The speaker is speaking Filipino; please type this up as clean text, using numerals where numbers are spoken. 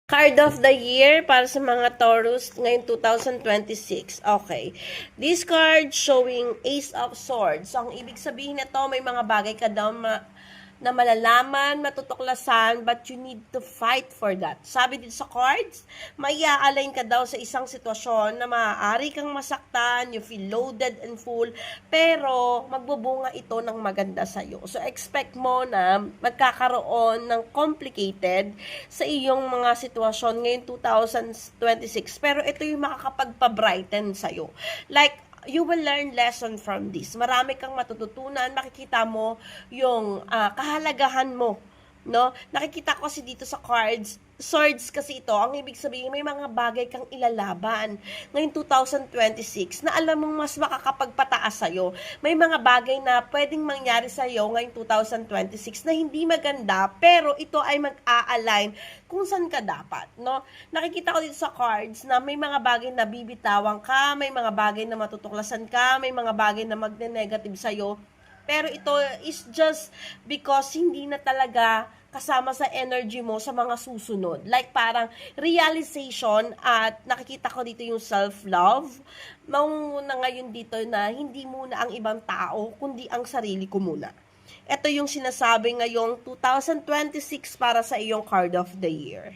Card of the year para sa mga Taurus ngayong 2026. Okay. This card showing Ace of Swords. So, ang ibig sabihin nito, may mga bagay ka daw na malalaman, matutuklasan, but you need to fight for that. Sabi dito sa cards, may i-align ka daw sa isang sitwasyon na maaari kang masaktan, you feel loaded and full, pero magbubunga ito ng maganda sa'yo. So, expect mo na magkakaroon ng complicated sa iyong mga sitwasyon ngayong 2026, pero ito yung makakapagpa-brighten sa'yo. Like, you will learn lesson from this. Marami kang matututunan, makikita mo yung kahalagahan mo, no? Nakikita ko kasi dito sa cards, swords kasi ito, ang ibig sabihin may mga bagay kang ilalaban ngayong 2026 na alam mong mas makakapagpataas sa'yo. May mga bagay na pwedeng mangyari sa'yo ngayong 2026 na hindi maganda, pero ito ay mag-a-align kung saan ka dapat, no? Nakikita ko dito sa cards na may mga bagay na bibitawan ka, may mga bagay na matutuklasan ka, may mga bagay na magne-negative sa'yo, pero ito is just because hindi na talaga kasama sa energy mo sa mga susunod. Like parang realization at nakikita ko dito yung self-love. Mangunguna ngayon dito na hindi muna ang ibang tao, kundi ang sarili ko muna. Ito yung sinasabi ngayong 2026 para sa iyong card of the year.